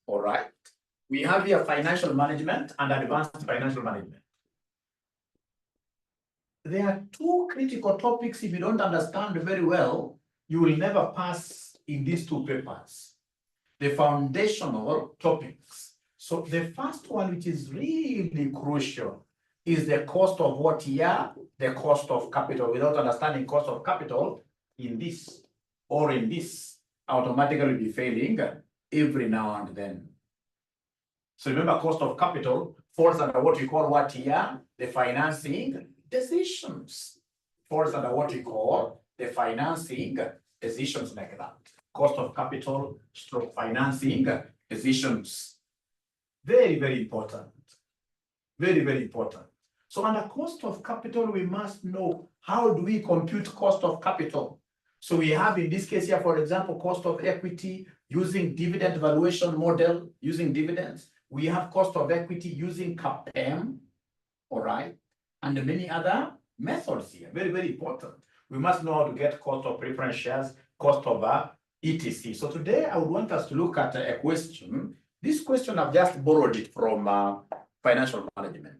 All right. We have here financial management and advanced financial management. There are two critical topics. If you don't understand very well, you will never pass in these two papers. The foundational topics. So the first one, which is really crucial, is the cost of what here? The cost of capital. Without understanding cost of capital in this or in this, automatically be failing every now and then. So remember, cost of capital falls under what we call what here? The financing decisions. Falls under what we call the financing decisions, like that. Cost of capital stroke financing decisions. Very, very important. Very, very important. So under cost of capital, we must know how do we compute cost of capital. So we have in this case here, for example, cost of equity using dividend valuation model, using dividends. We have cost of equity using CAPM, all right, and many other methods here. Very, very important. We must know how to get cost of preference shares, cost of ETC. So today I would want us to look at a question. This question I've just borrowed it from financial management.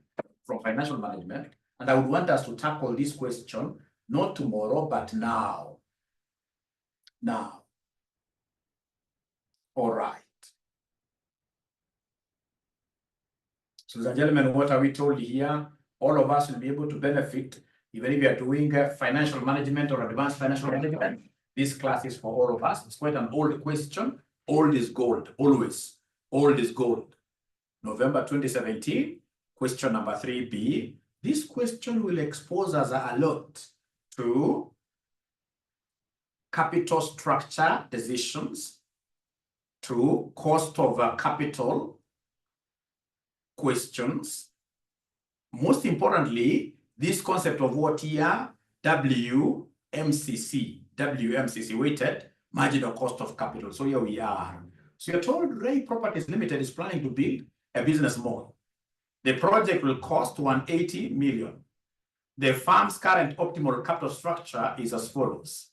And I would want us to tackle this question not tomorrow, but now. Now. All right. So, ladies and gentlemen, what are we told here? All of us will be able to benefit, even if we are doing financial management or advanced financial management. This class is for all of us. It's quite an old question. Old is gold, always. Old is gold. November 2017, question number 3B. This question will expose us a lot to capital structure decisions, to cost of capital questions. Most importantly, this concept of what here? WMCC, weighted marginal cost of capital. So here we are. So you're told Ray Properties Limited is planning to build a business mall. The project will cost 180 million. The firm's current optimal capital structure is as follows.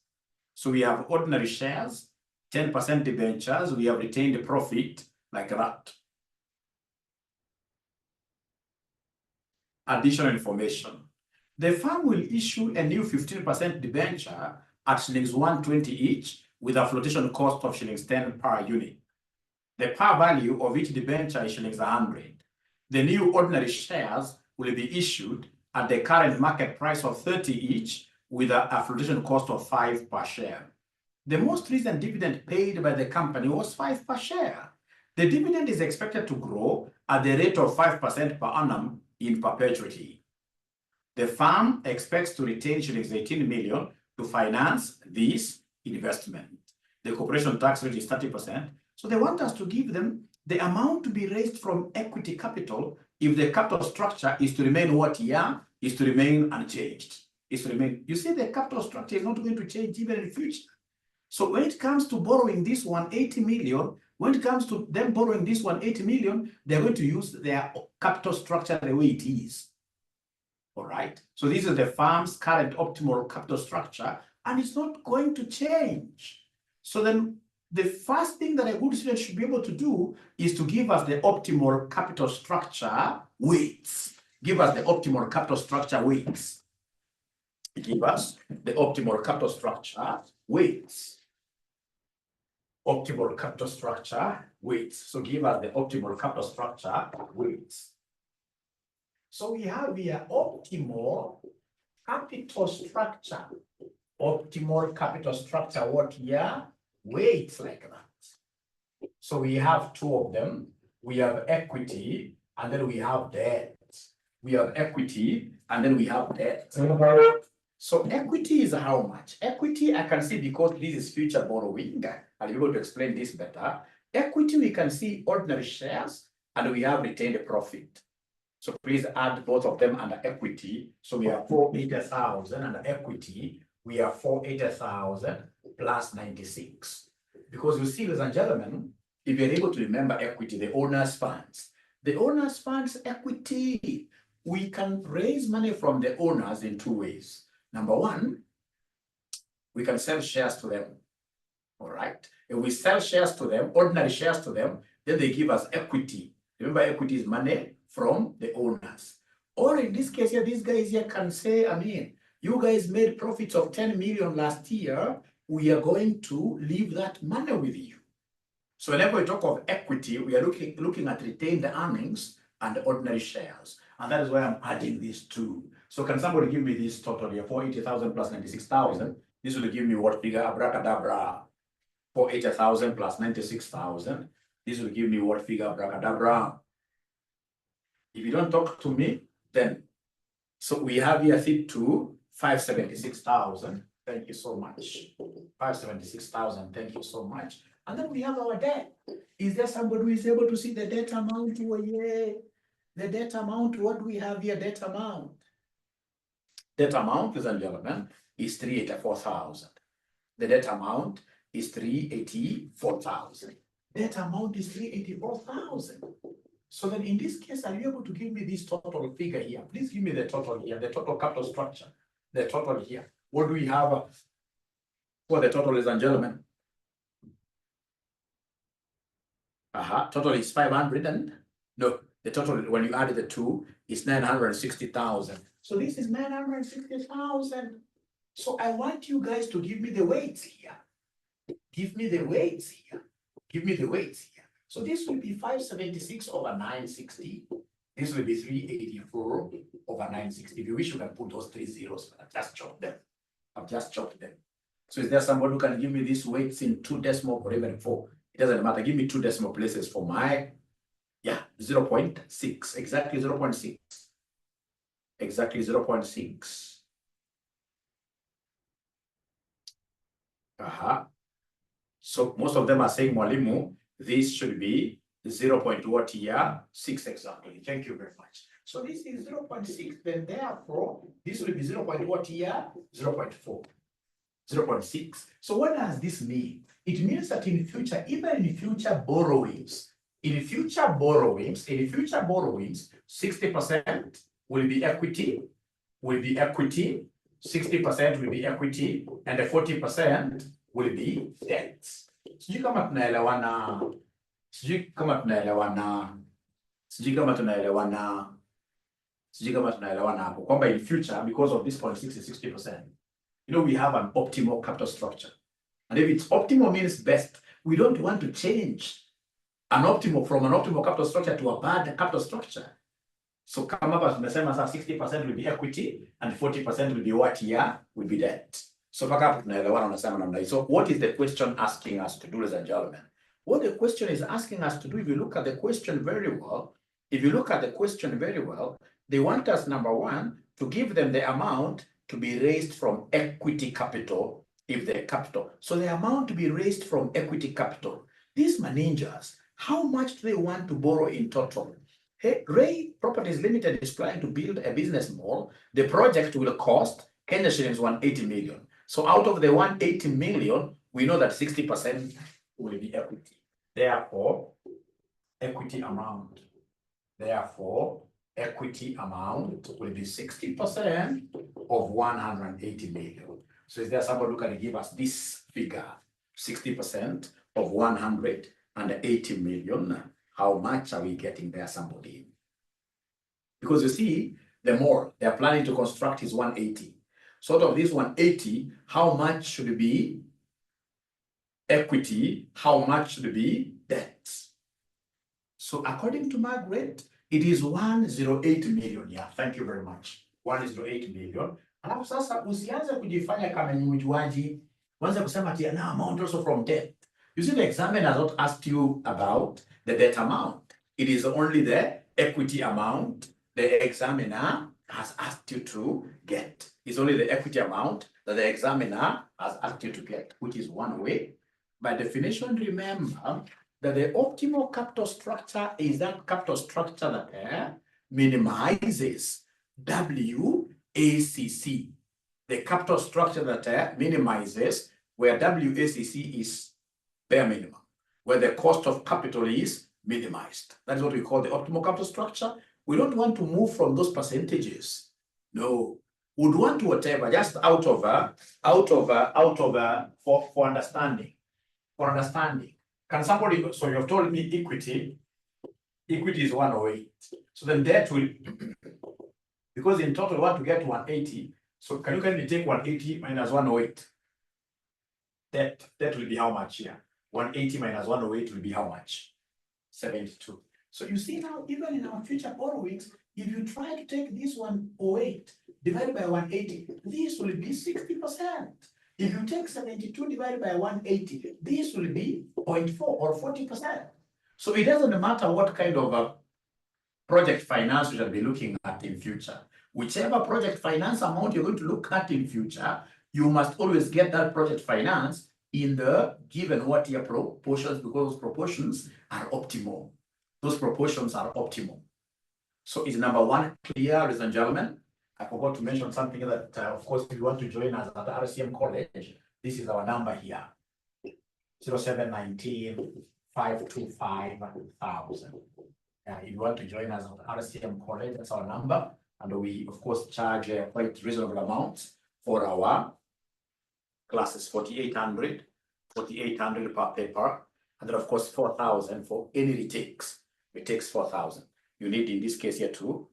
So we have ordinary shares, 10% debentures, we have retained profit, like that. Additional information. The firm will issue a new 15% debenture at shillings 120 each with a flotation cost of shillings 10 per unit. The par value of each debenture is shillings 100. The new ordinary shares will be issued at the current market price of 30 each with a flotation cost of 5 per share. The most recent dividend paid by the company was 5 per share. The dividend is expected to grow at the rate of 5% per annum in perpetuity. The firm expects to retain shillings 18 million to finance this investment. The corporation tax rate is 30%. So they want us to give them the amount to be raised from equity capital if the capital structure is to remain what here? Is to remain unchanged. Is to remain. You see, the capital structure is not going to change even in the future. So when it comes to borrowing this 180 million, when it comes to them borrowing this 180 million, they're going to use their capital structure the way it is. All right. So this is the firm's current optimal capital structure, and it's not going to change. So then the first thing that a good student should be able to do is to give us the optimal capital structure weights. Give us the optimal capital structure weights. Give us the optimal capital structure weights. Optimal capital structure weights. So give us the optimal capital structure weights. So we have here optimal capital structure. Optimal capital structure, what here? Weights, like that. So we have two of them. We have equity and then we have debt. We have equity and then we have debt. So equity is how much? Equity I can see because this is future borrowing. I'll be able to explain this better. Equity, we can see ordinary shares and we have retained profit. So please add both of them under equity. So we have 480,000 under equity. We have 480,000 plus 96. Because you see, ladies and gentlemen, if you're able to remember equity, the owner's funds. The owner's funds equity, we can raise money from the owners in two ways. Number one, we can sell shares to them. All right. If we sell shares to them, ordinary shares to them, then they give us equity. Remember, equity is money from the owners. Or in this case here, these guys here can say, I mean, you guys made profits of 10 million last year. We are going to leave that money with you. So whenever we talk of equity, we are looking at retained earnings and ordinary shares. And that is why I'm adding these two. So can somebody give me this total here? 480,000 plus 96,000. This will give me what figure? Abracadabra. 480,000 plus 96,000. This will give me what figure? Abracadabra. If you don't talk to me, then so we have here fit to 576,000. Thank you so much. 576,000. Thank you so much. And then we have our debt. Is there somebody who is able to see the debt amount? Oh, yeah. The debt amount, what do we have here? Debt amount. Debt amount, ladies and gentlemen, is 384,000. The debt amount is 384,000. Debt amount is 384,000. So then in this case, are you able to give me this total figure here? Please give me the total here, the total capital structure, the total here. What do we have for the total, ladies and gentlemen? Total is 500 and no, the total when you add the two is 960,000. So this is 960,000. So I want you guys to give me the weights here. Give me the weights here. Give me the weights here. So this will be 576 over 960. This will be 384 over 960. If you wish, you can put those three zeros, but I've just chopped them. I've just chopped them. So is there someone who can give me these weights in 2 decimal or even 4? It doesn't matter. Give me 2 decimal places for my, 0.6. Exactly 0.6. Exactly 0.6. So most of them are saying, Mwalimu, this should be 0.what here? 6 exactly. Thank you very much. So this is 0.6. Then therefore, this will be 0.what here? 0.4. 0.6. So what does this mean? It means that in future, even in future borrowings, 60% will be equity, 60% will be equity, and the 40% will be debt. Sijui kama tunaelewana hapo kwamba in future, because of this 60%, we have an optimal capital structure. And if it's optimal means best, we don't want to change from an optimal capital structure to a bad capital structure. So come up as 60% will be equity and 40% will be what here? Will be debt. So what is the question asking us to do, ladies and gentlemen? What the question is asking us to do, if you look at the question very well, they want us, number one, to give them the amount to be raised from equity capital, if they're capital. So the amount to be raised from equity capital. These managers, how much do they want to borrow in total? Hey, Ray Properties Limited is planning to build a business mall. The project will cost Kenya shillings 180 million. So out of the 180 million, we know that 60% will be equity. Therefore, equity amount will be 60% of 180 million. So is there somebody who can give us this figure? 60% of 180 million. How much are we getting there, somebody? Because you see, the mall they are planning to construct is 180. So out of this 180, how much should be equity? How much should be debt? So according to Margaret, it is 108 million. Yeah, thank you very much. 108 million. Alafu sasa usianze kujifanya kama ni mjuaji. Wanza kusema ati na amount also from debt. You see, the examiner has not asked you about the debt amount. It is only the equity amount the examiner has asked you to get. It's only the equity amount that the examiner has asked you to get, which is one way. By definition, remember that the optimal capital structure is that capital structure that minimizes WACC. The capital structure that minimizes where WACC is bare minimum, where the cost of capital is minimized. That is what we call the optimal capital structure. We don't want to move from those percentages. No, we'd want to whatever, just out of for understanding. For understanding, Can somebody, so you have told me equity is 108. So then debt will, because in total we want to get 180. So can you kindly take 180 minus 108? That will be how much here? 180 minus 108 will be how much? 72. So you see now, even in our future borrowings, if you try to take this 108 divided by 180, this will be 60%. If you take 72 divided by 180, this will be 0.4 or 40%. So it doesn't matter what kind of a project finance you shall be looking at in future. Whichever project finance amount you're going to look at in future, you must always get that project finance in the given what year proportions, because those proportions are optimal. Those proportions are optimal. So is number one clear, ladies and gentlemen? I forgot to mention something that, of course, if you want to join us at RCM College, this is our number here, 0719 525 1000. If you want to join us at RCM College, that's our number. And we, of course, charge quite reasonable amounts for our classes, 4,800 per paper. And then, of course, 4,000 for any retakes. Retakes 4,000. You need, in this case here, too.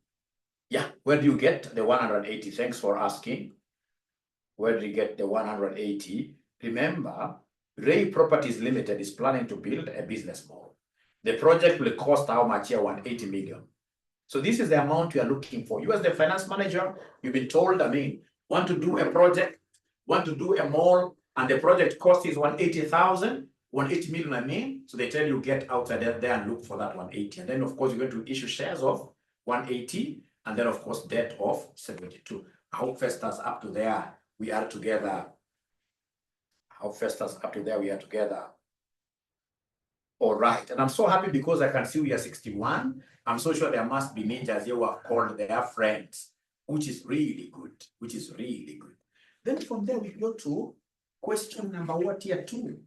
Yeah, where do you get the 180? Thanks for asking. Where do you get the 180? Remember, Ray Properties Limited is planning to build a business mall. The project will cost how much here? 180 million. So this is the amount you are looking for. You as the finance manager, you've been told, want to do a project, want to do a mall, and the project cost is 180,000, 180 million, so they tell you get outside there and look for that 180. And then, of course, you're going to issue shares of 180, and then, of course, debt of 72. I hope Festus up to there, we are together. How Festus up to there, we are together. All right, and I'm so happy because I can see we are 61. I'm so sure there must be ninjas here who have called their friends, which is really good, Then from there, we go to question number what here 2.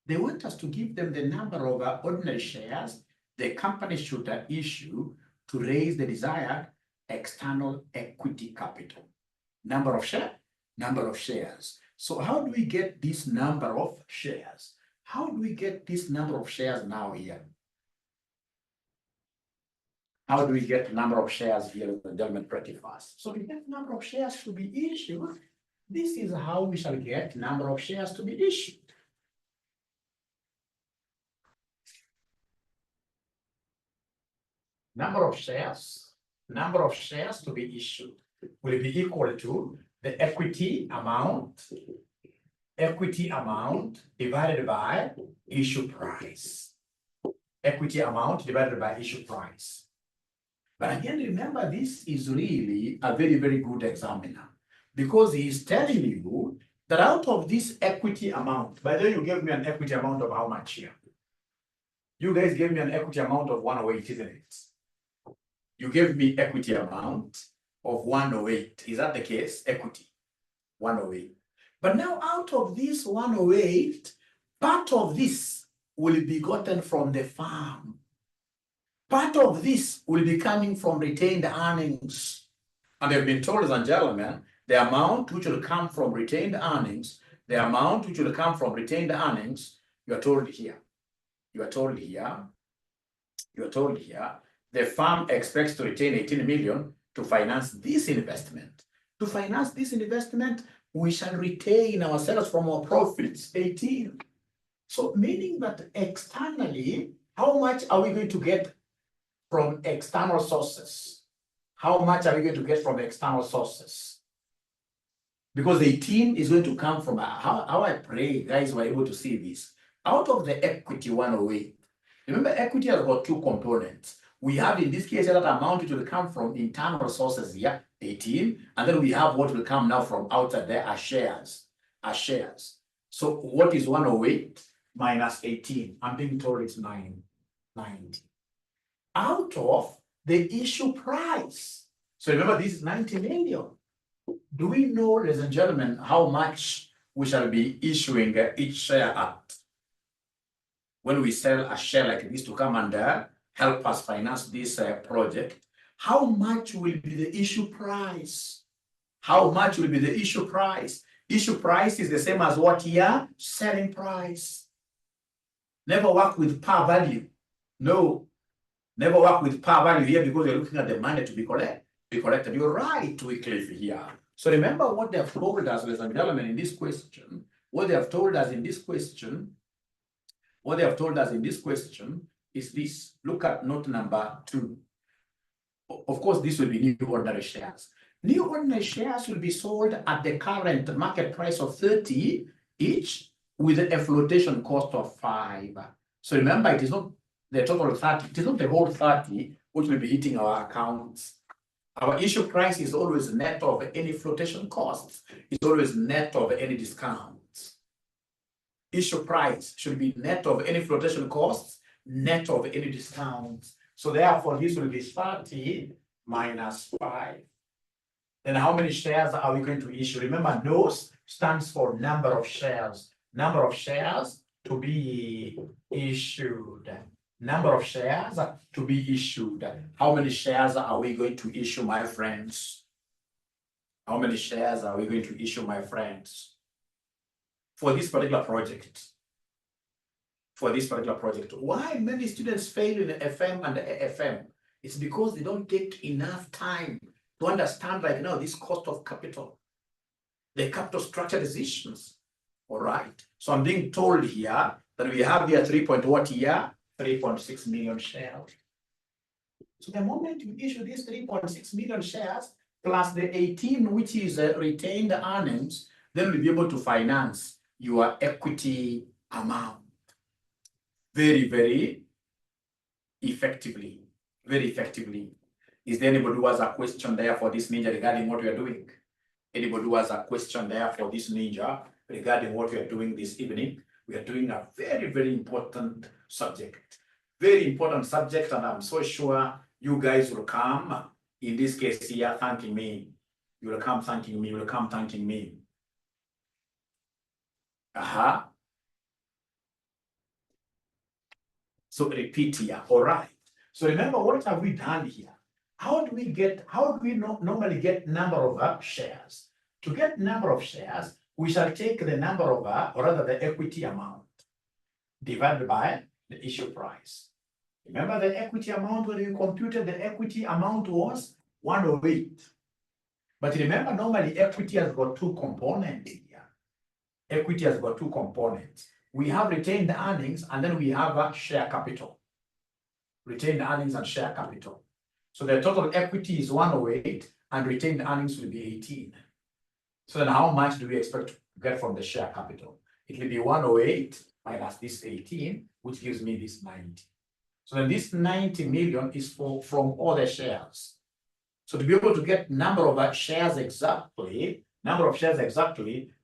They want us to give them the number of ordinary shares the company should issue to raise the desired external equity capital. Number of shares. So how do we get this number of shares? How do we get this number of shares now here? How do we get number of shares here, ladies and gentlemen, pretty fast? So to get number of shares to be issued, this is how we shall get number of shares to be issued. Number of shares to be issued will be equal to the equity amount divided by issue price. Equity amount divided by issue price. But again, remember, this is really a very, very good examiner, because he is telling you that out of this equity amount, by the way, you gave me an equity amount of how much here? You guys gave me an equity amount of 108, isn't it? You gave me equity amount of 108. Is that the case? Equity, 108. But now out of this 108, part of this will be gotten from the farm. Part of this will be coming from retained earnings. And they've been told, ladies and gentlemen, the amount which will come from retained earnings, you are told here. The farm expects to retain 18 million to finance this investment. To finance this investment, we shall retain ourselves from our profits, 18. So meaning that externally, how much are we going to get from external sources? Because 18 is going to come from, how I pray guys were able to see this. Out of the equity 108, remember equity has got 2 components. We have in this case that amount which will come from internal sources here, 18, and then we have what will come now from outside there as shares. So what is 108 minus 18? I'm being told it's 90. Out of the issue price. So remember, this is 90 million. Do we know, ladies and gentlemen, how much we shall be issuing each share at? When we sell a share like this to come and help us finance this project, how much will be the issue price? Issue price is the same as what here? Selling price. Never work with par value. No, never work with par value here because you're looking at the money to be collected. You're right, Wycliffe here. So remember what they have told us, ladies and gentlemen, in this question. What they have told us in this question. What they have told us in this question is this. Look at note number 2. Of course, this will be new ordinary shares. New ordinary shares will be sold at the current market price of 30 each with a flotation cost of 5. So remember, it is not the total 30, it is not the whole 30 which will be hitting our accounts. Our issue price is always net of any flotation costs. It's always net of any discounts. Issue price should be net of any flotation costs, net of any discounts. So therefore, this will be 30 minus 5. Then how many shares are we going to issue? Remember, NOS stands for number of shares. Number of shares to be issued. Number of shares to be issued. How many shares are we going to issue, my friends? How many shares are we going to issue, my friends? For this particular project. For this particular project. Why many students fail in FM and AFM? It's because they don't take enough time to understand right now this cost of capital, the capital structure decisions. All right. So I'm being told here that we have here 3.6 million shares. So the moment you issue these 3.6 million shares plus the 18, which is retained earnings, then we'll be able to finance your equity amount very, very effectively. Very effectively. Is there anybody who has a question there for this ninja regarding what we are doing? Anybody who has a question there for this ninja regarding what we are doing this evening? We are doing a very, very important subject. Very important subject, and I'm so sure you guys will come, in this case here, thanking me. You will come thanking me, you will come thanking me. So repeat here, all right. So remember, what have we done here? How do we normally get number of shares? To get number of shares, we shall take the number of, or rather the equity amount divided by the issue price. Remember the equity amount, when you computed the equity amount was 108. But remember, normally equity has got 2 components here. Equity has got 2 components. We have retained earnings, and then we have a share capital. Retained earnings and share capital. So the total equity is 108, and retained earnings will be 18. So then how much do we expect to get from the share capital? It will be 108 minus this 18, which gives me this 90. So then this 90 million is from all the shares. So to be able to get number of shares exactly,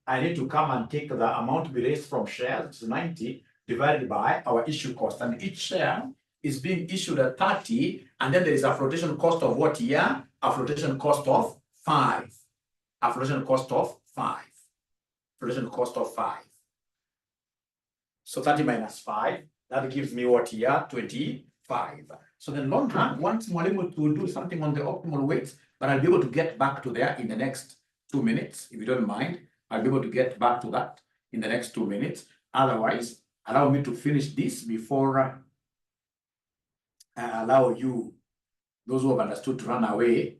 I need to come and take the amount to be raised from shares, which is 90, divided by our issue cost. And each share is being issued at 30, and then there is a flotation cost of what here? A flotation cost of 5. A flotation cost of 5. Flotation cost of 5. So 30 minus 5, that gives me what here? 25. So then long run, once I'm able to do something on the optimal weights, but I'll be able to get back to there in the next 2 minutes, if you don't mind. I'll be able to get back to that in the next 2 minutes. Otherwise, allow me to finish this before I allow you, those who have understood, to run away.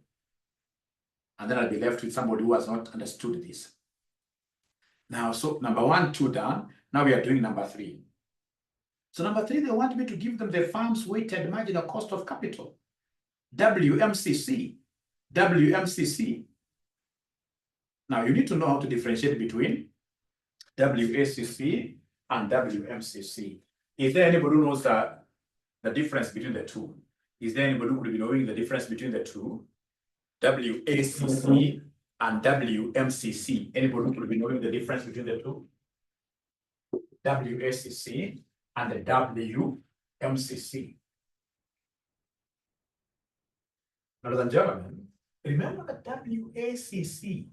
And then I'll be left with somebody who has not understood this. Now, so number 1, 2 done. Now we are doing number 3. So number 3, they want me to give them the firm's weighted marginal cost of capital. WMCC. WMCC. Now you need to know how to differentiate between WACC and WMCC. Is there anybody who knows the difference between the two? Is there anybody who could be knowing the difference between the two? WACC and WMCC. Anybody who could be knowing the difference between the two? WACC and the WMCC. Ladies and gentlemen, remember the WACC.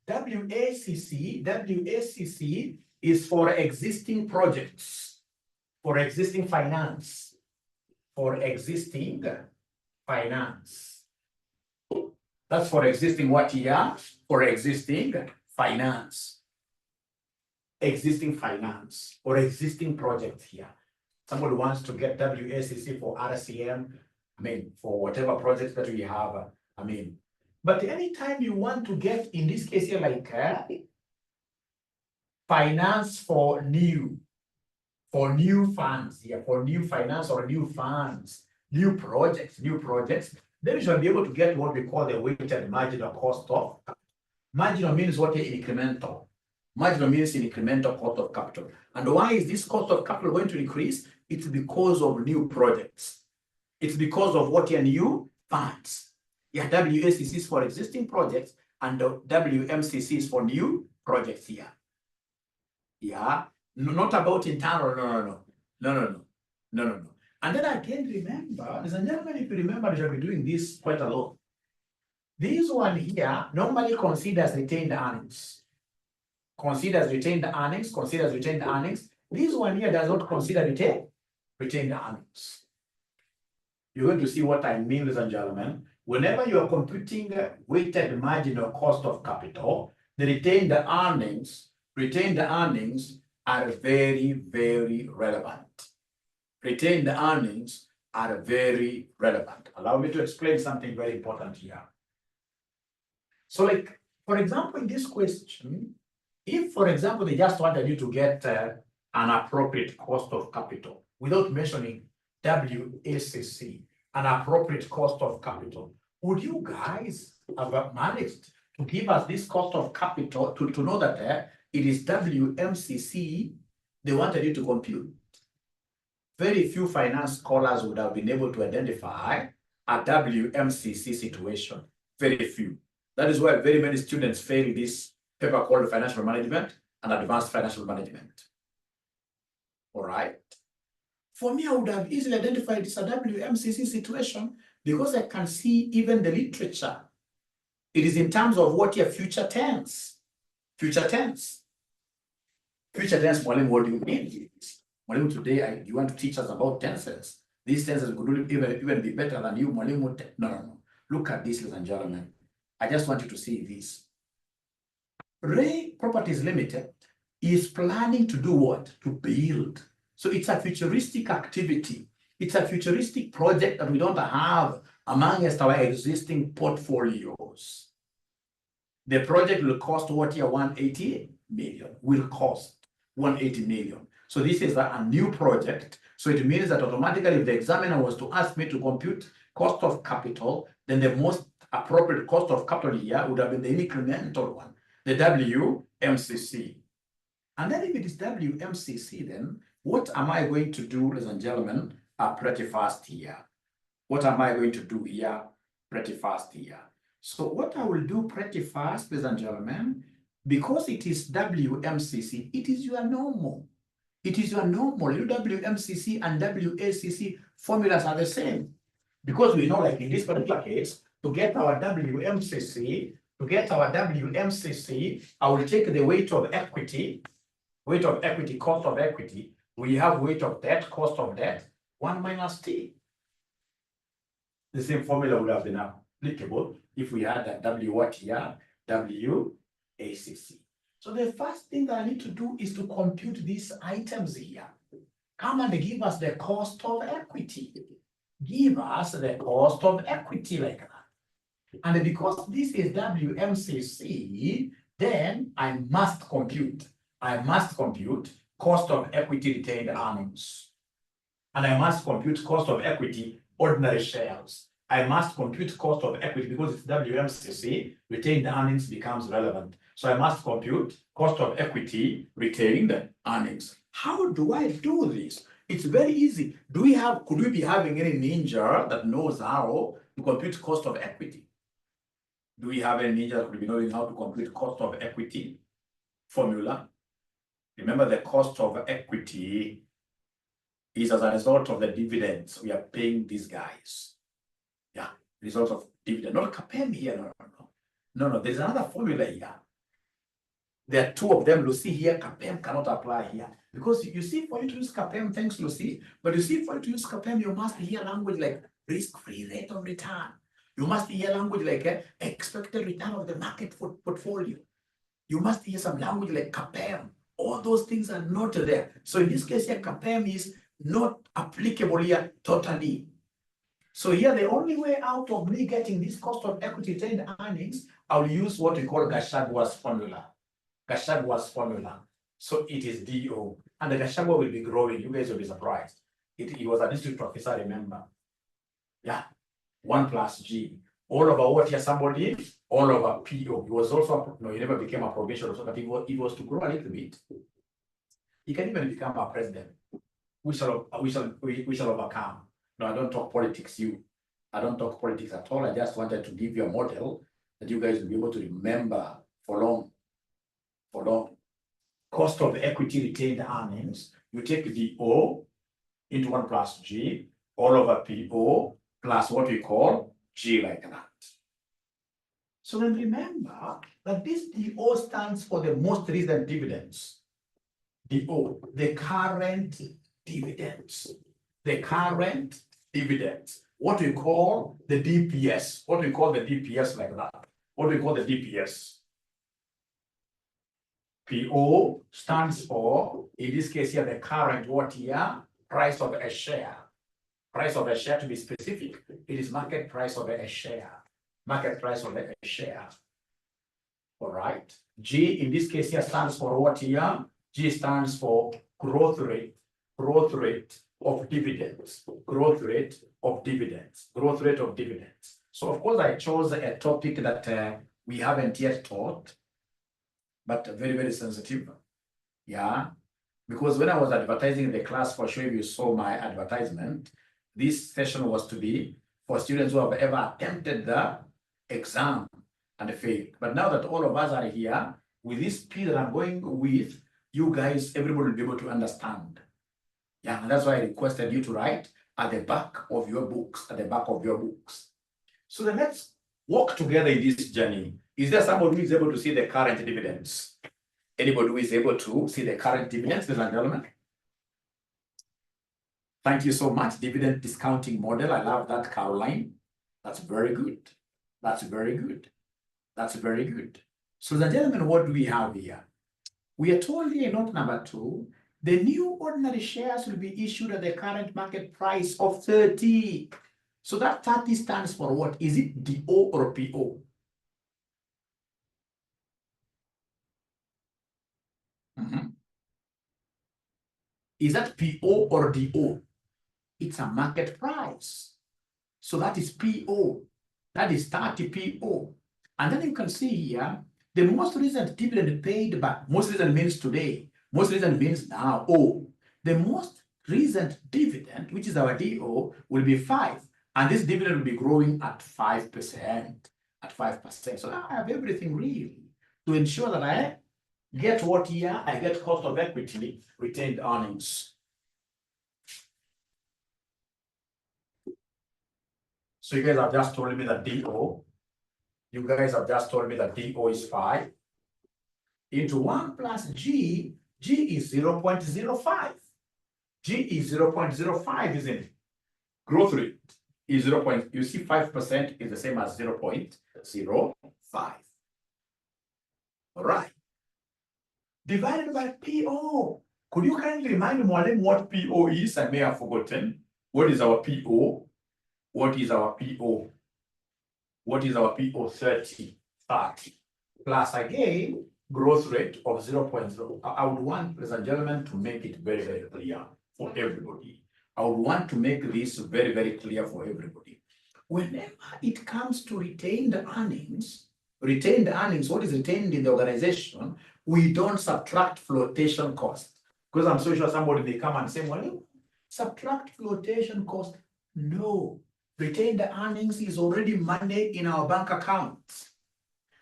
WACC is for existing projects, for existing finance, for existing finance. That's for existing what year? For existing finance. Existing finance or existing project here. Somebody wants to get WACC for RCM, I mean, for whatever projects that we have, I mean. But anytime you want to get, in this case here, like finance for new funds, for new finance or new funds, new projects, then you shall be able to get what we call the weighted marginal cost of capital. Marginal means what? Incremental. Marginal means incremental cost of capital. And why is this cost of capital going to increase? It's because of new projects. It's because of what? New funds. WACCs for existing projects and the WMCCs for new projects here. Not about internal, no. And then again, remember, ladies and gentlemen, if you remember, we shall be doing this quite a lot. This one here normally considers retained earnings. Considers retained earnings. This one here does not consider retained earnings. You're going to see what I mean, ladies and gentlemen. Whenever you are computing weighted marginal cost of capital, the retained earnings are very, very relevant. Retained earnings are very relevant. Allow me to explain something very important here. So, like, for example, in this question, if, for example, they just wanted you to get an appropriate cost of capital without mentioning WACC, an appropriate cost of capital, would you guys have managed to give us this cost of capital to know that it is WMCC they wanted you to compute? Very few finance scholars would have been able to identify a WMCC situation. Very few. That is why very many students fail this paper called Financial Management and Advanced Financial Management. All right. For me, I would have easily identified this a WMCC situation because I can see even the literature. It is in terms of what your future tense. Future tense, Mwalimu, what do you mean? Mwalimu, today you want to teach us about tenses. These tenses could even be better than you, Mwalimu. No. Look at this, ladies and gentlemen. I just want you to see this. Ray Properties Limited is planning to do what? To build. So it's a futuristic activity. It's a futuristic project that we don't have amongst our existing portfolios. The project will cost what here? 180 million. Will cost 180 million. So this is a new project. So it means that automatically if the examiner was to ask me to compute cost of capital, then the most appropriate cost of capital here would have been the incremental one, the WMCC. And then if it is WMCC, then what am I going to do, ladies and gentlemen, pretty fast here? What am I going to do here pretty fast here? So what I will do pretty fast, ladies and gentlemen, because it is WMCC, it is your normal. It is your normal. WMCC and WACC formulas are the same. Because we know, like in this particular case, to get our WMCC, I will take the weight of equity, cost of equity. We have weight of debt, cost of debt, 1 minus T. The same formula would have been applicable if we had that W what here? WACC. So the first thing that I need to do is to compute these items here. Come and give us the cost of equity. Give us the cost of equity like that. And because this is WMCC, then I must compute cost of equity retained earnings. And I must compute cost of equity ordinary shares. I must compute cost of equity because it's WMCC, retained earnings becomes relevant. So I must compute cost of equity retained earnings. How do I do this? It's very easy. Could we be having any ninja that knows how to compute cost of equity? Do we have any ninja that will be knowing how to compute cost of equity formula? Remember, the cost of equity is as a result of the dividends we are paying these guys. Yeah, result of dividend, not CAPM here, no, there's another formula here. There are two of them, Lucy, here, CAPM cannot apply here. Because you see, for you to use CAPM, thanks, Lucy, but you see, for you to use CAPM, you must hear language like risk-free rate of return. You must hear language like expected return of the market portfolio. You must hear some language like CAPM. All those things are not there. So in this case here, CAPM is not applicable here totally. So here, the only way out of me getting this cost of equity retained earnings, I'll use what we call Gachagua formula. Gachagua formula. So it is DO. And the Gachagua will be growing. You guys will be surprised. He was a district professor, remember. Yeah. 1 plus G. All over what here somebody, all over PO. He was also, no, he never became a provincial, so that he was to grow a little bit. He can even become a president. We shall overcome. No, I don't talk politics, I don't talk politics at all. I just wanted to give you a model that you guys will be able to remember for long. Cost of equity retained earnings, you take the O into 1 plus G, all over PO, plus what we call G like that. So then remember that this DO stands for the most recent dividends. DO, the current dividends. The current dividends. What we call the DPS. What we call the DPS like that. What we call the DPS. PO stands for, in this case here, the current what here? Price of a share. Price of a share, to be specific, it is market price of a share. Market price of a share. All right. G in this case here stands for what here? G stands for growth rate of dividends. Growth rate of dividends. Growth rate of dividends. So of course I chose a topic that we haven't yet taught, but very, very sensitive. Yeah. Because when I was advertising the class, for sure, if you saw my advertisement, this session was to be for students who have ever attempted the exam and failed. But now that all of us are here, with this speed that I'm going with, you guys, everybody will be able to understand. Yeah, and that's why I requested you to write at the back of your books, So then let's walk together in this journey. Is there somebody who is able to see the current dividends? Anybody who is able to see the current dividends, ladies and gentlemen? Thank you so much. Dividend discounting model. I love that, Caroline. That's very good. That's very good. That's very good. So, ladies and gentlemen, what do we have here? We are told here in note number 2, the new ordinary shares will be issued at the current market price of 30. So that 30 stands for what? Is it DO or PO? Is that PO or DO? It's a market price. So that is PO. That is 30 PO. And then you can see here, the most recent dividend paid back, most recent means today, most recent means now, O. The most recent dividend, which is our DO, will be 5. And this dividend will be growing at 5%. At 5%. So now I have everything really to ensure that I get what here? I get cost of equity, retained earnings. So you guys have just told me that DO. You guys have just told me that DO is 5. Into 1 plus G, G is 0.05. G is 0.05, isn't it? Growth rate is 0. You see 5% is the same as 0.05. All right. Divided by PO. Could you kindly remind me what PO is? I may have forgotten. What is our PO? What is our PO? What is our PO? 30. Plus again, growth rate of 0.0. I would want, ladies and gentlemen, to make it very, very clear for everybody. I would want to make this very, very clear for everybody. Whenever it comes to retained earnings, what is retained in the organization, we don't subtract flotation cost. Because I'm so sure somebody may come and say, well, subtract flotation cost. No. Retained earnings is already money in our bank accounts.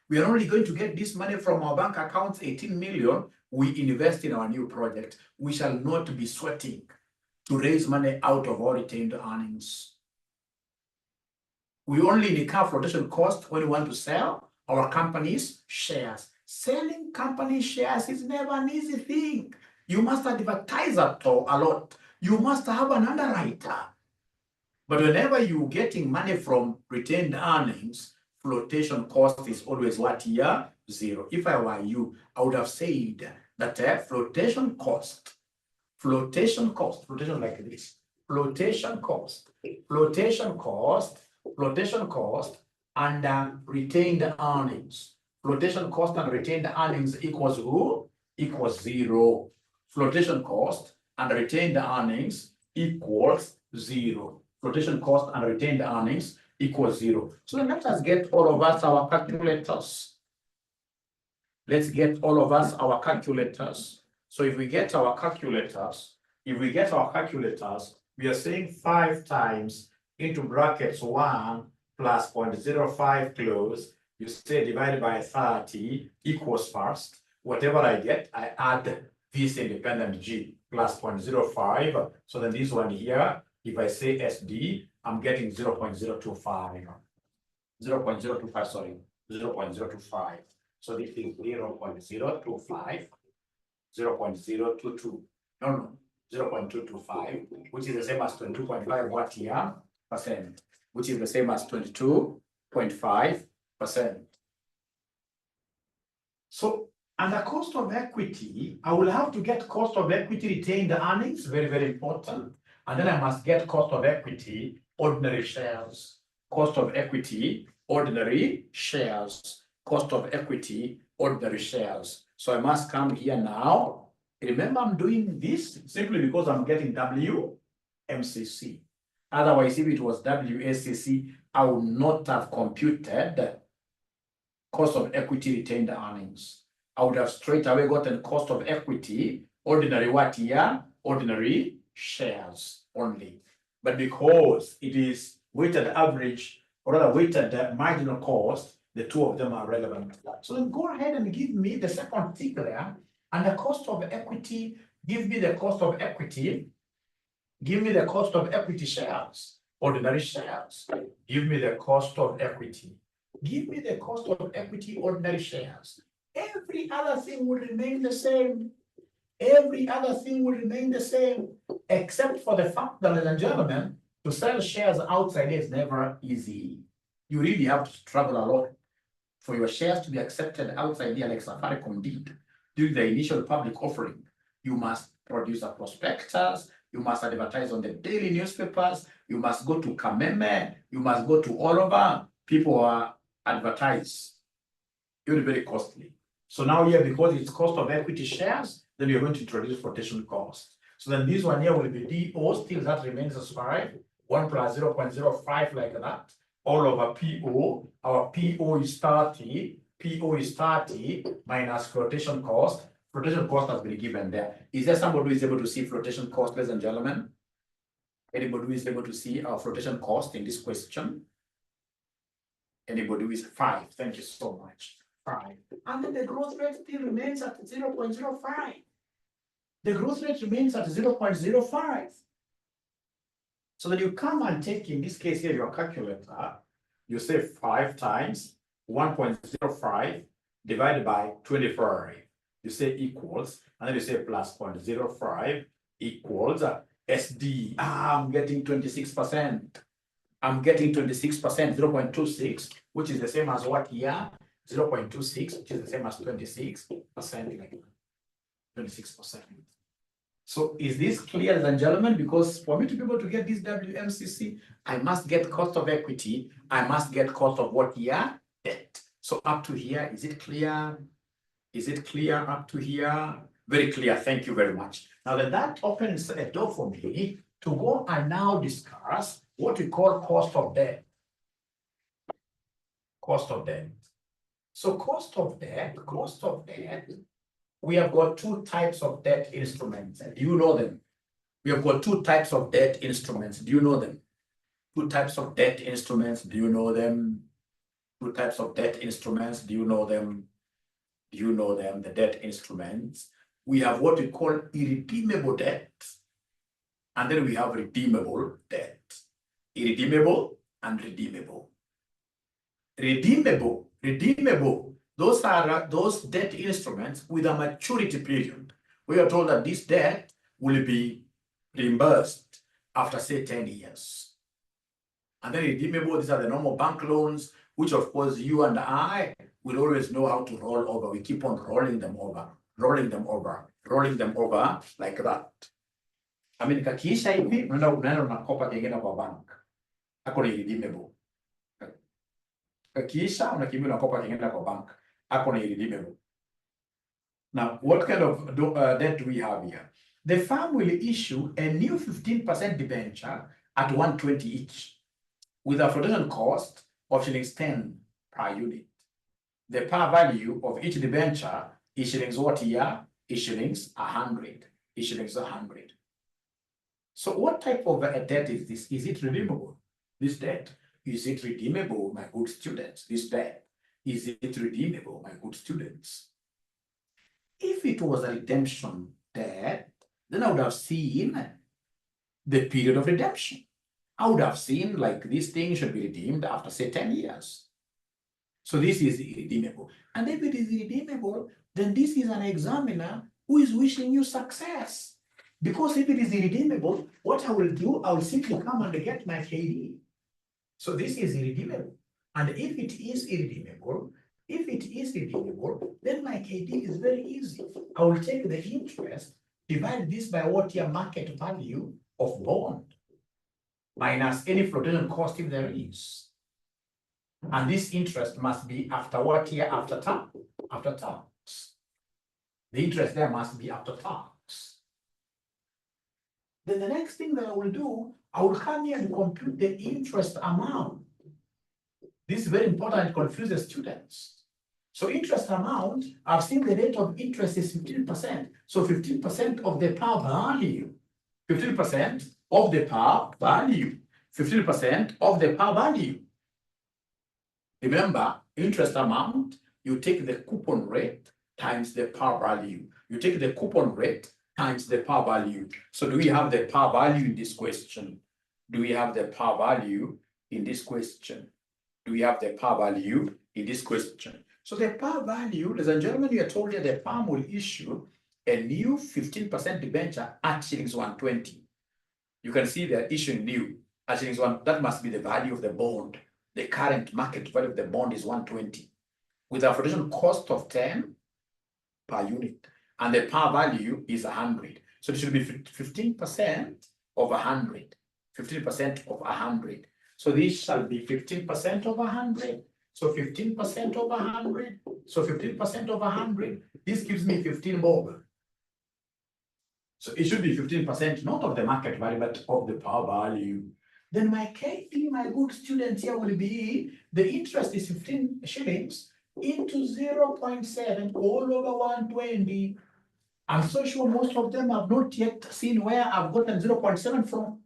We are only going to get this money from our bank accounts, 18 million. We invest in our new project. We shall not be sweating to raise money out of our retained earnings. We only incur flotation cost when we want to sell our company's shares. Selling company shares is never an easy thing. You must advertise a lot. You must have an underwriter. But whenever you're getting money from retained earnings, flotation cost is always what here? 0. If I were you, I would have said that flotation cost flotation cost, flotation like this, flotation cost, flotation cost, flotation cost, and retained earnings. Flotation cost and retained earnings equals who? Equals 0. Flotation cost and retained earnings equals 0. Flotation cost and retained earnings equals 0. So let us get all of us our calculators. Let's get all of us our calculators. So if we get our calculators, we are saying 5 times into brackets 1 plus 0.05 close, you say divided by 30 equals first. Whatever I get, I add this independent G plus 0.05. So then this one here, if I say SD, I'm getting 0.025. 0.025, sorry, 0.025. So this is 0.025, 0.022, no, 0.225, which is the same as 22.5 watt here percent, which is the same as 22.5%. So, and the cost of equity, I will have to get cost of equity retained earnings, very, very important. And then I must get cost of equity, ordinary shares, cost of equity, ordinary shares, cost of equity, ordinary shares. So I must come here now. Remember, I'm doing this simply because I'm getting WMCC. Otherwise, if it was WACC, I would not have computed cost of equity retained earnings. I would have straight away gotten cost of equity, ordinary what year? Ordinary shares only. But because it is weighted average, or rather weighted marginal cost, the two of them are relevant. So then go ahead and give me the second tick there, and the cost of equity, give me the cost of equity, give me the cost of equity shares, ordinary shares, give me the cost of equity, give me the cost of equity, ordinary shares. Every other thing will remain the same. Every other thing will remain the same, except for the fact that, ladies and gentlemen, to sell shares outside is never easy. You really have to struggle a lot for your shares to be accepted outside here, like Safaricom did during the initial public offering. You must produce a prospectus, you must advertise on the daily newspapers, you must go to Kameme, you must go to all over. People are advertised. It will be very costly. So now here, because it's cost of equity shares, then you're going to introduce flotation cost. So then this one here will be DO, still that remains as 5, 1 plus 0.05 like that, all over PO. Our PO is 30, PO is 30 minus flotation cost. Flotation cost has been given there. Is there somebody who is able to see flotation cost, ladies and gentlemen? Anybody who is able to see our flotation cost in this question? Anybody who is 5? Thank you so much. 5. And then the growth rate still remains at 0.05. The growth rate remains at 0.05. So then you come and take, in this case here, your calculator, you say 5 times 1.05 divided by 25. You say equals, and then you say plus 0.05 equals SD. I'm getting 26%. I'm getting 26%, 0.26, which is the same as what here? 0.26, which is the same as 26%, like 26%. So is this clear, ladies and gentlemen? Because for me to be able to get this WMCC, I must get cost of equity. I must get cost of what here? Debt. So up to here, is it clear? Is it clear up to here? Very clear. Thank you very much. Now then that opens a door for me to go and now discuss what we call cost of debt. Cost of debt. So cost of debt, we have got 2 types of debt instruments. Do you know them? We have got 2 types of debt instruments. Do you know them? 2 types of debt instruments. Do you know them? 2 types of debt instruments. Do you know them? Do you know them? The debt instruments. We have what we call irredeemable debt. And then we have redeemable debt. Irredeemable and redeemable. Redeemable. Those are those debt instruments with a maturity period. We are told that this debt will be reimbursed after, say, 10 years. And then redeemable, these are the normal bank loans, which of course you and I will always know how to roll over. We keep on rolling them over like that. I mean, kakiisha hivi, unaenda unakopa kingine kwa bank. Ako ni redeemable. Kakiisha, unakimbia unakopa kingine kwa bank. Ako ni redeemable. Now, what kind of debt do we have here? The firm will issue a new 15% debenture at 120 each, with a flotation cost of shillings 10 per unit. The par value of each debenture is shillings what here? Is shillings 100. Is shillings 100. So what type of a debt is this? Is it redeemable? This debt. Is it redeemable, my good students? This debt. Is it redeemable, my good students? If it was a redemption debt, then I would have seen the period of redemption. I would have seen like this thing should be redeemed after say 10 years. So this is irredeemable. And if it is irredeemable, then this is an examiner who is wishing you success. Because if it is irredeemable, what I will do, I will simply come and get my KD. So this is irredeemable. And if it is irredeemable, then my KD is very easy. I will take the interest, divide this by what your market value of bond, minus any flotation cost if there is. And this interest must be after what year? After tax. After tax. The interest there must be after tax. Then the next thing that I will do, I will come here and compute the interest amount. This is very important, it confuses students. So interest amount, I've seen the rate of interest is 15%. So 15% of the par value. 15% of the par value. 15% of the par value. Remember, interest amount, you take the coupon rate times the par value. You take the coupon rate times the par value. So do we have the par value in this question? Do we have the par value in this question? Do we have the par value in this question? So the par value, ladies and gentlemen, we are told that the firm will issue a new 15% debenture at shillings 120. You can see they are issuing new at shillings 1. That must be the value of the bond. The current market value of the bond is 120, with a flotation cost of 10 per unit, and the par value is 100. So it should be 15% of 100. 15% of 100. So this shall be 15% of 100. So 15% of 100. So 15% of 100. This gives me 15 bob. So it should be 15%, not of the market value, but of the par value. Then my KP, my good students here, will be the interest is 15 shillings into 0.7 all over 120. I'm so sure most of them have not yet seen where I've gotten 0.7 from.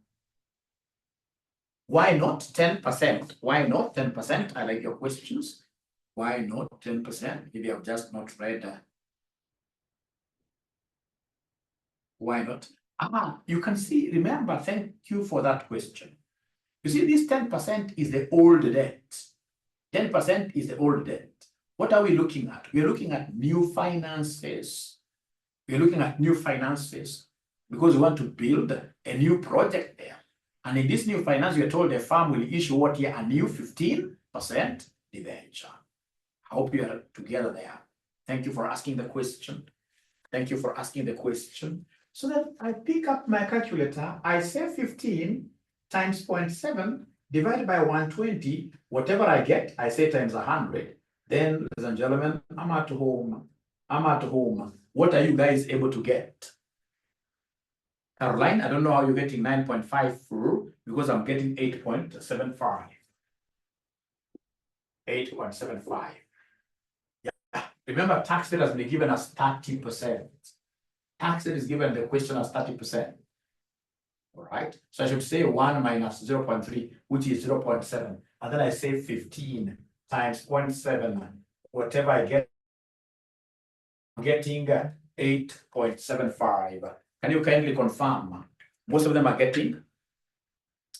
Why not 10%? Why not 10%? I like your questions. Why not 10%? If you have just not read. Why not? You can see, remember, thank you for that question. You see, this 10% is the old debt. 10% is the old debt. What are we looking at? We're looking at new finances. We're looking at new finances because we want to build a new project there. And in this new finance, we are told the firm will issue what here? A new 15% debenture. I hope you are together there. Thank you for asking the question. Thank you for asking the question. So then I pick up my calculator. I say 15 times 0.7 divided by 120. Whatever I get, I say times 100. Then, ladies and gentlemen, I'm at home. I'm at home. What are you guys able to get? Caroline, I don't know how you're getting 9.5 through because I'm getting 8.75. 8.75. Yeah. Remember, tax rate has been given as 30%. Tax rate is given the question as 30%. All right. So I should say 1 minus 0.3, which is 0.7. And then I say 15 times 0.7. Whatever I get, I'm getting 8.75. Can you kindly confirm? Most of them are getting?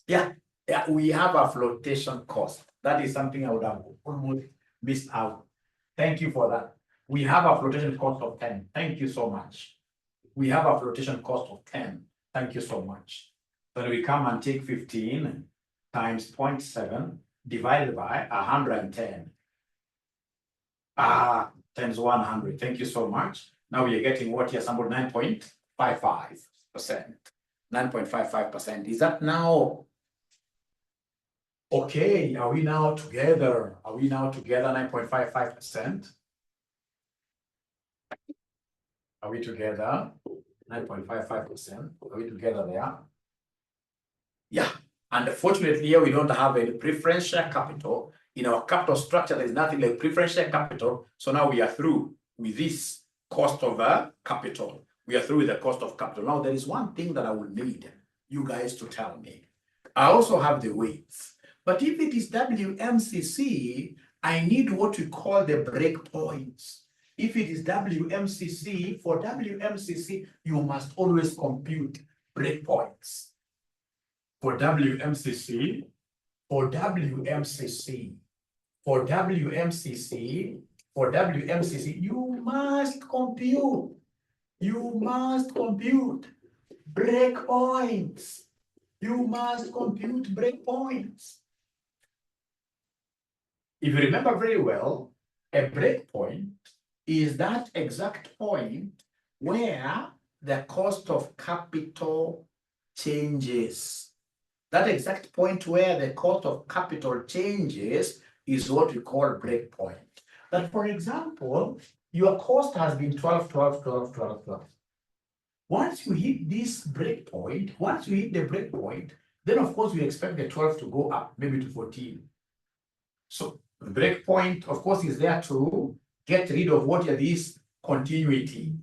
Yeah, we have a flotation cost. That is something I would have almost missed out. Thank you for that. We have a flotation cost of 10. Thank you so much. We have a flotation cost of 10. Thank you so much. Then we come and take 15 times 0.7 divided by 110. Times 100. Thank you so much. Now we are getting what here? Somewhat 9.55%. 9.55%. Is that now okay? Are we now together? Are we now together 9.55%? Are we together? 9.55%. Are we together there? Yeah. And fortunately, here we don't have any preference share capital. In our capital structure, there's nothing like preference share capital. So now we are through with this cost of capital. We are through with the cost of capital. Now, there is one thing that I will need you guys to tell me. I also have the weights. But if it is WMCC, I need what we call the breakpoints. If it is WMCC, for WMCC, you must always compute breakpoints. For WMCC, you must compute breakpoints. You must compute breakpoints. If you remember very well, a breakpoint is that exact point where the cost of capital changes. That exact point where the cost of capital changes is what we call breakpoint. That, for example, your cost has been 12. Once you hit this breakpoint, then of course we expect the 12 to go up, maybe to 14. So the breakpoint, of course, is there to get rid of what are these continuity.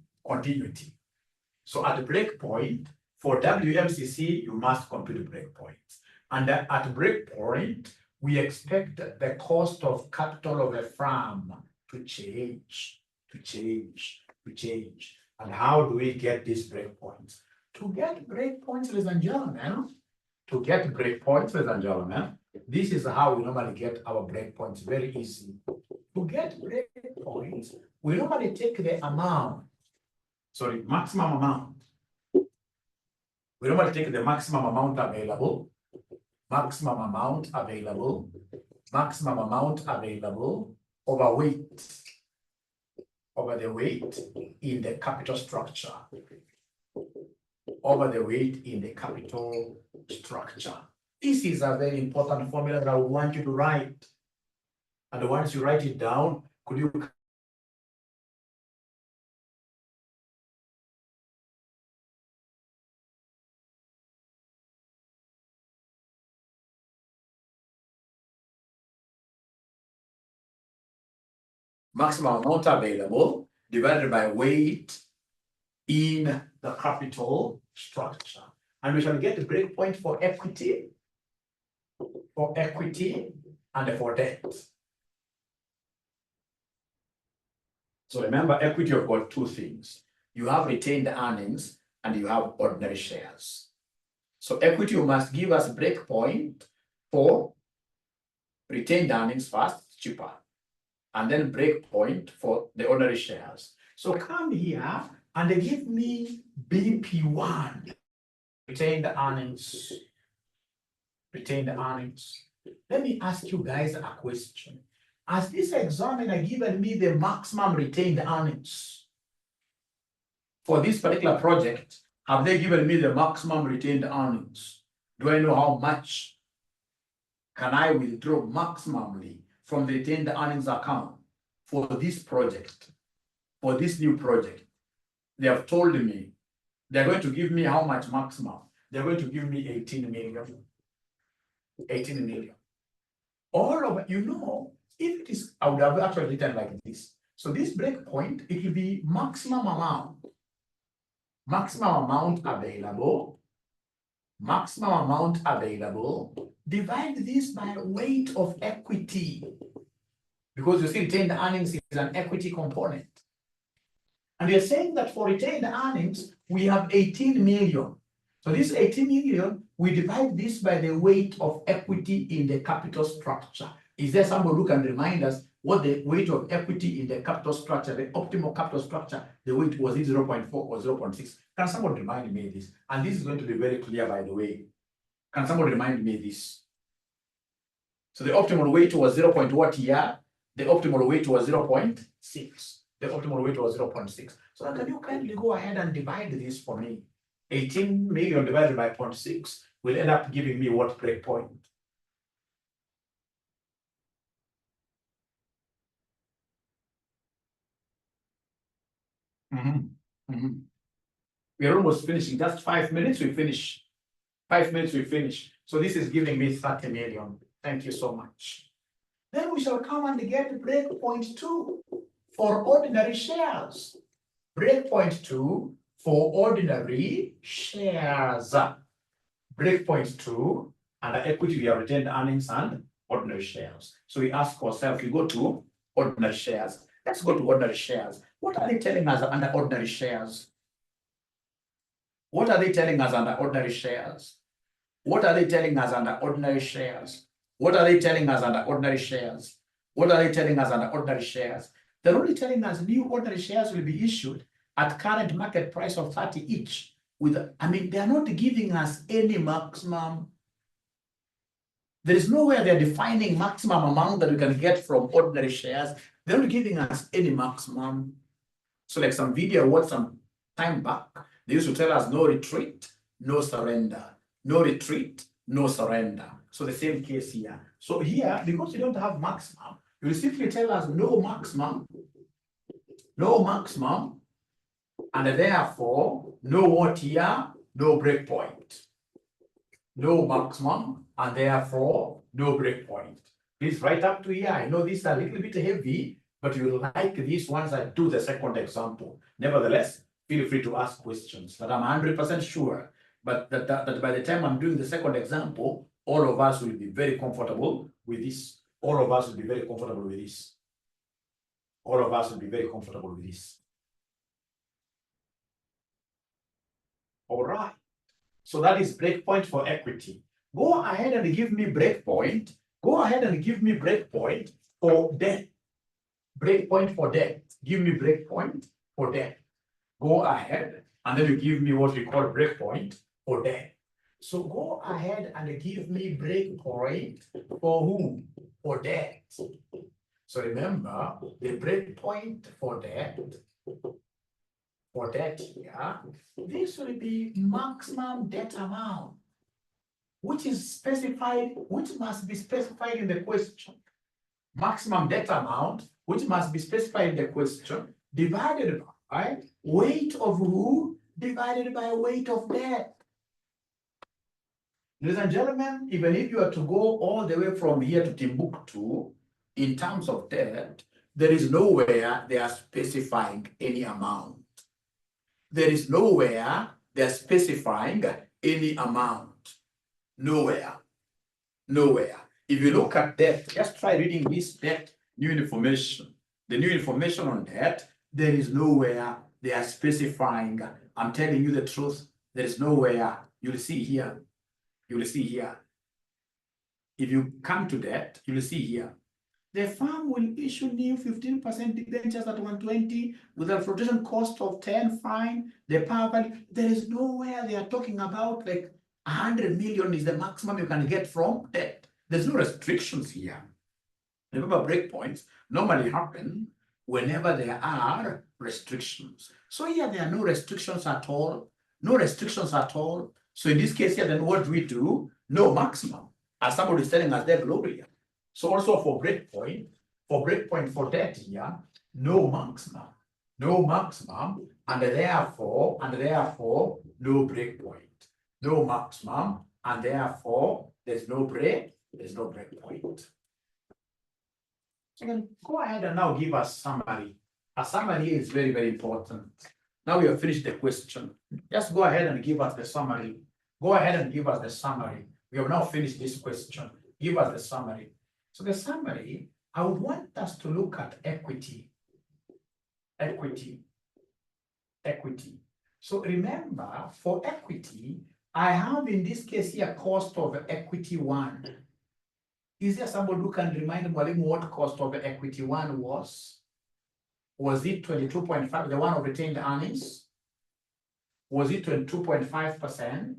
So at the breakpoint, for WMCC, you must compute breakpoints. And at breakpoint, we expect the cost of capital of a firm to change. And how do we get these breakpoints? To get breakpoints, ladies and gentlemen, this is how we normally get our breakpoints. Very easy. To get breakpoints, we normally take the maximum amount. We normally take the maximum amount available over the weight in the capital structure. This is a very important formula that I want you to write. And once you write it down, could you maximum amount available divided by weight in the capital structure. And we shall get the breakpoint for equity, and for debt. So remember, equity, you've got two things. You have retained earnings and you have ordinary shares. So equity, you must give us a breakpoint for retained earnings first, cheaper, and then breakpoint for the ordinary shares. So come here and they give me BP1, retained earnings. Let me ask you guys a question. Has this examiner given me the maximum retained earnings? For this particular project, have they given me the maximum retained earnings? Do I know how much can I withdraw maximally from the retained earnings account for this project, for this new project? They have told me they're going to give me how much maximum? They're going to give me 18 million. 18 million. All of it, if it is, I would have actually written like this. So this breakpoint, it will be maximum amount available, divide this by weight of equity, because you see retained earnings is an equity component. And you're saying that for retained earnings, we have 18 million. So this 18 million, we divide this by the weight of equity in the capital structure. Is there someone who can remind us what the weight of equity in the capital structure, the optimal capital structure, the weight was it 0.4 or 0.6? Can someone remind me this? And this is going to be very clear, by the way. Can someone remind me this? So the optimal weight was 0. What here? The optimal weight was 0.6. The optimal weight was 0.6. So can you kindly go ahead and divide this for me? 18 million divided by 0.6 will end up giving me what breakpoint? We are almost finishing. Just 5 minutes, we finish. 5 minutes, we finish. So this is giving me 30 million. Thank you so much. Then we shall come and get breakpoint 2 for ordinary shares. Breakpoint 2 for ordinary shares. Breakpoint 2 under equity, we have retained earnings and ordinary shares. So we ask ourselves, we go to ordinary shares. Let's go to ordinary shares. What are they telling us under ordinary shares? What are they telling us under ordinary shares? What are they telling us under ordinary shares? What are they telling us under ordinary shares? What are they telling us under ordinary shares? They're only telling us new ordinary shares will be issued at current market price of 30 each. They are not giving us any maximum. There is nowhere they're defining maximum amount that we can get from ordinary shares. They're not giving us any maximum. So like some video I watched some time back, they used to tell us no retreat, no surrender. No retreat, no surrender. So the same case here. So here, because you don't have maximum, you will simply tell us no maximum, and therefore no what here, no breakpoint. No maximum, and therefore no breakpoint. Please write up to here. I know these are a little bit heavy, but you will like these ones I do the second example. Nevertheless, feel free to ask questions, but I'm 100% sure. But that by the time I'm doing the second example, all of us will be very comfortable with this. All of us will be very comfortable with this. All of us will be very comfortable with this. All right. So that is breakpoint for equity. Go ahead and give me breakpoint. Go ahead and give me breakpoint for debt. Breakpoint for debt. Give me breakpoint for debt. Go ahead and then you give me what we call breakpoint for debt. So go ahead and give me breakpoint for whom? For debt. So remember the breakpoint for debt here, this will be maximum debt amount, which is specified, which must be specified in the question. Maximum debt amount, which must be specified in the question, divided by weight of who? Divided by weight of debt. Ladies and gentlemen, even if you are to go all the way from here to Timbuktu, in terms of debt, there is nowhere they are specifying any amount. There is nowhere they are specifying any amount. Nowhere. Nowhere. If you look at debt, just try reading this debt, new information. The new information on debt, there is nowhere they are specifying. I'm telling you the truth. There is nowhere. You'll see here. You will see here. If you come to that, you will see here. The firm will issue new 15% debentures at 120 with a flotation cost of 10 fine. The par value, there is nowhere they are talking about like 100 million is the maximum you can get from debt. There's no restrictions here. Remember, breakpoints normally happen whenever there are restrictions. So here there are no restrictions at all. No restrictions at all. So in this case here, then what do we do? No maximum. As somebody is telling us there, Gloria. So also for breakpoint for debt here, no maximum. No maximum, and therefore no breakpoint. No maximum, and therefore there's no breakpoint. So you can go ahead and now give us summary. A summary is very, very important. Now we have finished the question. Just go ahead and give us the summary. Go ahead and give us the summary. We have now finished this question. Give us the summary. So the summary, I would want us to look at equity. Equity. So remember, for equity, I have in this case here cost of equity 1. Is there somebody who can remind Mwalimu what cost of equity 1 was? Was it 22.5, the one of retained earnings? Was it 22.5%,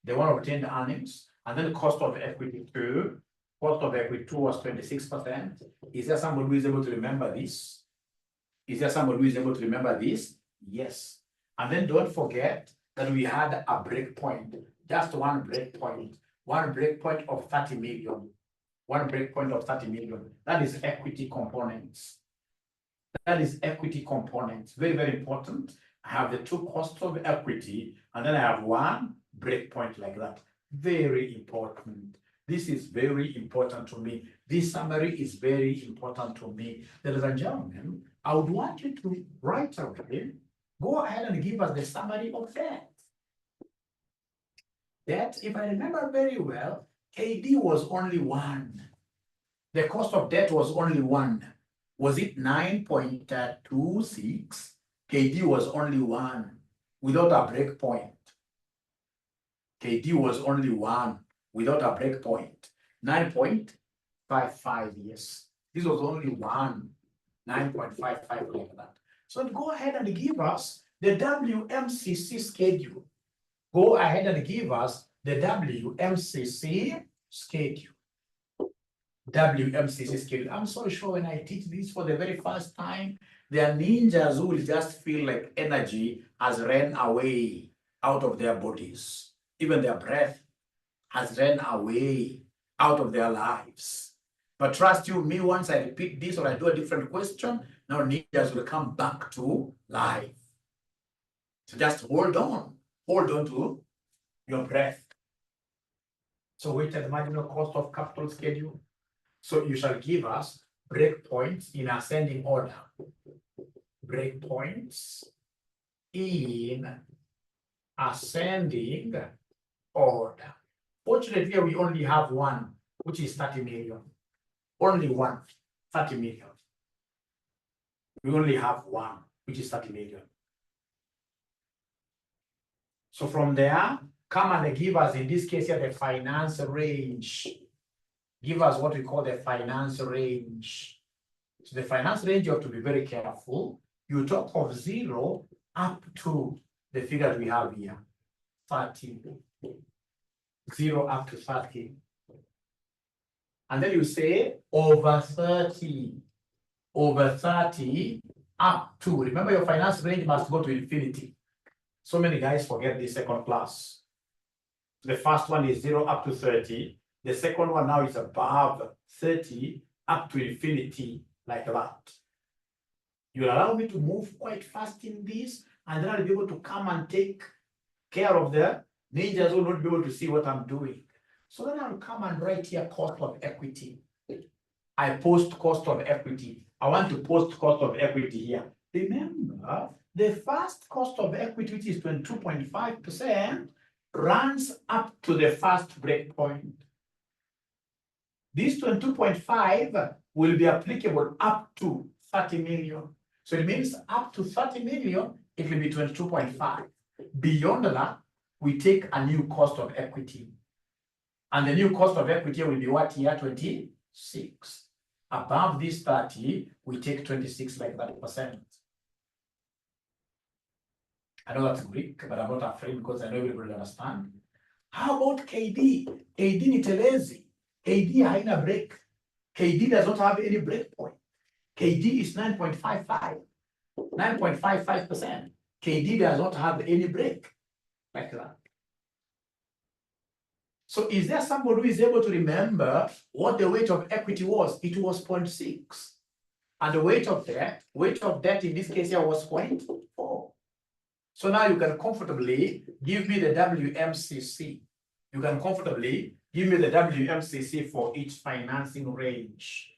the one of retained earnings? And then the cost of equity 2, cost of equity 2 was 26%. Is there somebody who is able to remember this? Is there somebody who is able to remember this? Yes. And then don't forget that we had a break point, just one break point of 30 million. One break point of 30 million. That is equity components. That is equity components. Very, very important. I have the two costs of equity, and then I have one break point like that. Very important. This is very important to me. This summary is very important to me. Ladies and gentlemen, I would want you to right away go ahead and give us the summary of that. That, if I remember very well, KD was only 1. The cost of debt was only 1. Was it 9.26? KD was only 1 without a break point. KD was only 1 without a break point. 9.55, yes. This was only 1. 9.55 like that. So go ahead and give us the WMCC schedule. Go ahead and give us the WMCC schedule. WMCC schedule. I'm so sure when I teach this for the very first time, there are ninjas who will just feel like energy has ran away out of their bodies. Even their breath has ran away out of their lives. But trust you me, once I repeat this or I do a different question, now ninjas will come back to life. So just hold on to your breath. So weighted marginal cost of capital schedule. So you shall give us breakpoints in ascending order. Breakpoints in ascending order. Fortunately, we only have one, which is 30 million. Only one, 30 million. We only have one, which is 30 million. So from there, come and give us, in this case here, the finance range. Give us what we call the finance range. So the finance range, you have to be very careful. You talk of 0 up to the figure we have here, 30. 0 up to 30. And then you say over 30. Over 30 up to. Remember, your finance range must go to infinity. So many guys forget this second class. The first one is 0 up to 30. The second one now is above 30 up to infinity, like that. You allow me to move quite fast in this, and then I'll be able to come and take care of the ninjas who will not be able to see what I'm doing. So then I'll come and write here cost of equity. I post cost of equity. I want to post cost of equity here. Remember, the first cost of equity, which is 22.5%, runs up to the first breakpoint. This 22.5 will be applicable up to 30 million. So it means up to 30 million, it will be 22.5. Beyond that, we take a new cost of equity. And the new cost of equity will be what here? 26. Above this 30, we take 26 like that %. I know that's Greek, but I'm not afraid because I know everybody will understand. How about KD? KD ni telezi. KD haina break. KD does not have any break point. KD is 9.55. 9.55%. KD does not have any break like that. So is there somebody who is able to remember what the weight of equity was? It was 0.6. And the weight of debt in this case here was 0.4. So now you can comfortably give me the WMCC. You can comfortably give me the WMCC for each financing range.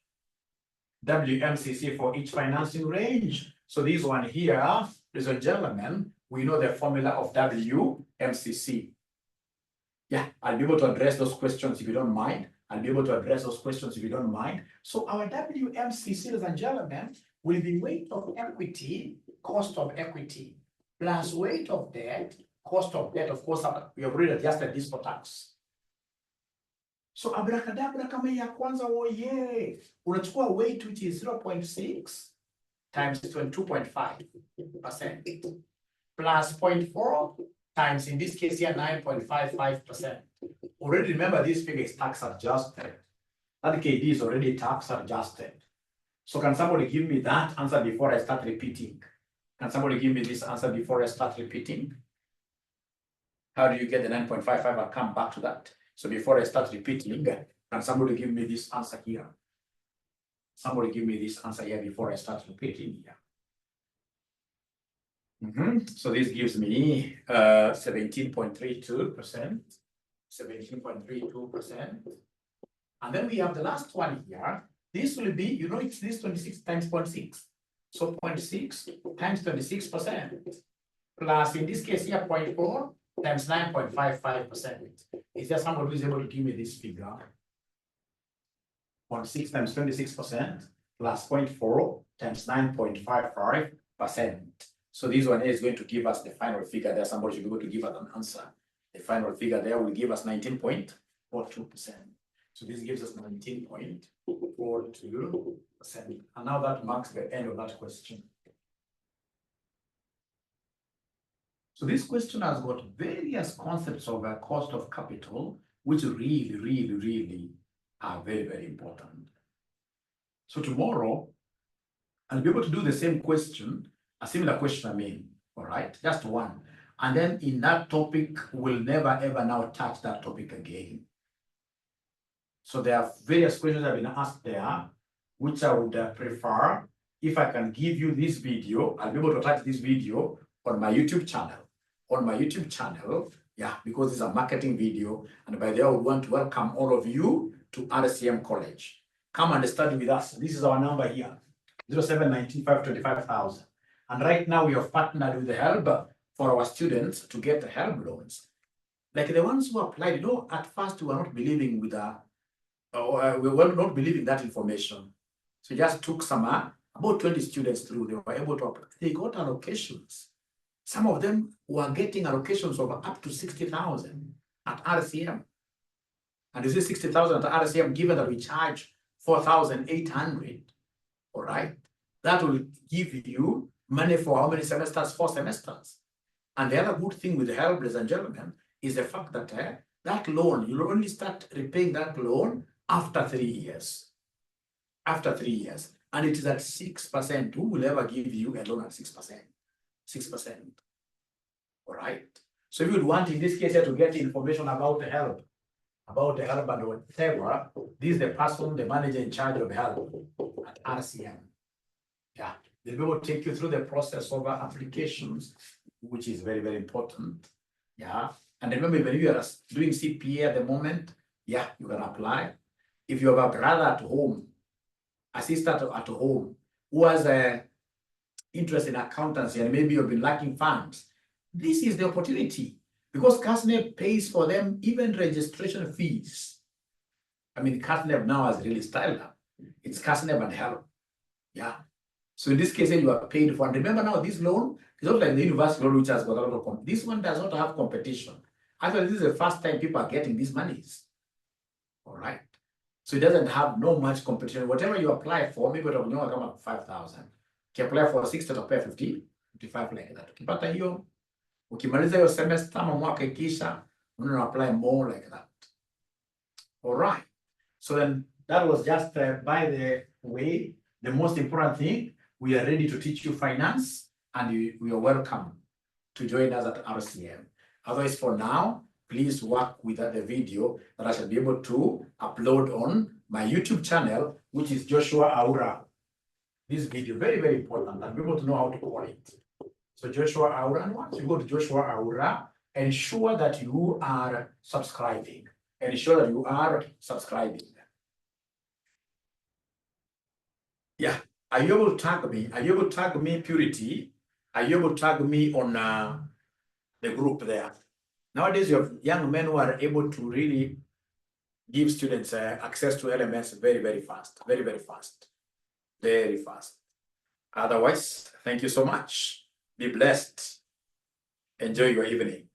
WMCC for each financing range. So this one here, ladies and gentlemen, we know the formula of WMCC. Yeah, I'll be able to address those questions if you don't mind. So our WMCC, ladies and gentlemen, will be weight of equity, cost of equity, plus weight of debt, cost of debt. Of course, we have already adjusted this for tax. So abracadabra kama ya kwanza woye, unachukua weight which is 0.6 times 22.5% plus 0.4 times, in this case here, 9.55%. Already remember this figure is tax adjusted. That KD is already tax adjusted. So can somebody give me that answer before I start repeating? Can somebody give me this answer before I start repeating? How do you get the 9.55? I'll come back to that. So before I start repeating, can somebody give me this answer here? Somebody give me this answer here before I start repeating here. So this gives me 17.32%, 17.32%. And then we have the last one here. This will be, you know, it's this 26 times 0.6. So 0.6 times 26%. Plus, in this case here, 0.4 times 9.55%. Is there somebody who is able to give me this figure? 0.6 times 26% plus 0.4 times 9.55%. So this one is going to give us the final figure there. Somebody should be able to give us an answer. The final figure there will give us 19.42%. So this gives us 19.42%. And now that marks the end of that question. So this question has got various concepts of a cost of capital, which really are very important. So tomorrow, I'll be able to do the same question, a similar question, all right, just one. And then in that topic, we'll never ever now touch that topic again. So there are various questions that have been asked there, which I would prefer, if I can give you this video, I'll be able to attach this video on my YouTube channel. On my YouTube channel, yeah, because it's a marketing video, and by the way, I would want to welcome all of you to RCM College. Come and study with us. This is our number here, 0719525000. And right now we have partnered with the HELB for our students to get the HELB loans. Like the ones who applied, you know, at first we were not believing with we were not believing that information. So just took some, about 20 students through, they were able to apply. They got allocations. Some of them were getting allocations of up to 60,000 at RCM. And is this 60,000 at RCM, given that we charge 4,800, all right? That will give you money for how many semesters? 4 semesters. And the other good thing with the HELB, ladies and gentlemen, is the fact that that loan, you'll only start repaying that loan after 3 years. After 3 years. And it is at 6%. Who will ever give you a loan at 6%? 6%. All right. So if you would want, in this case, here to get information about the HELB and whatever, this is the person, the manager in charge of HELB at RCM. Yeah. They'll be able to take you through the process of applications, which is very important. Yeah. And remember, when you are doing CPA at the moment, yeah, you can apply. If you have a brother at home, a sister at home, who has a interest in accountancy and maybe you've been lacking funds, this is the opportunity, because CASNEB pays for them even registration fees. I mean, CASNEB now has really styled up. It's CASNEB and HELB. Yeah. So in this case, you are paid for. And remember now, this loan is not like the university loan, which has got a lot of competition. This one does not have competition. Actually, this is the first time people are getting these monies. All right. So it doesn't have no much competition. Whatever you apply for, maybe it will come up 5,000. You apply for 6 to pay 50, 55 like that. Ukipata hiyo, ukimaliza hiyo semester ama mwaka ikisha, una apply more like that. All right. So then that was just by the way, the most important thing. We are ready to teach you finance, and we are welcome to join us at RCM. Otherwise, for now, please work with the video that I shall be able to upload on my YouTube channel, which is Joshua Aura. This video, very important, and be able to know how to call it. So Joshua Aura, and once you go to Joshua Aura, ensure that you are subscribing. Ensure that you are subscribing. Yeah. Are you able to tag me? Are you able to tag me, Purity? Are you able to tag me on the group there? Nowadays, you have young men who are able to really give students access to LMS very fast, very fast, very fast. Otherwise, thank you so much. Be blessed. Enjoy your evening.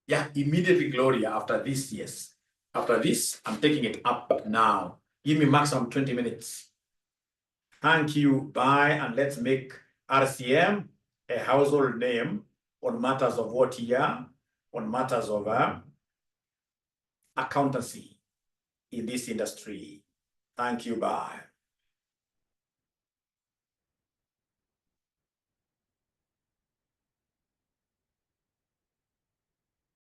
Yeah, immediately, Gloria, after this, yes. After this, I'm taking it up now. Give me maximum 20 minutes. Thank you. Bye. And let's make RCM a household name on matters of what here? On matters of accountancy in this industry. Thank you. Bye.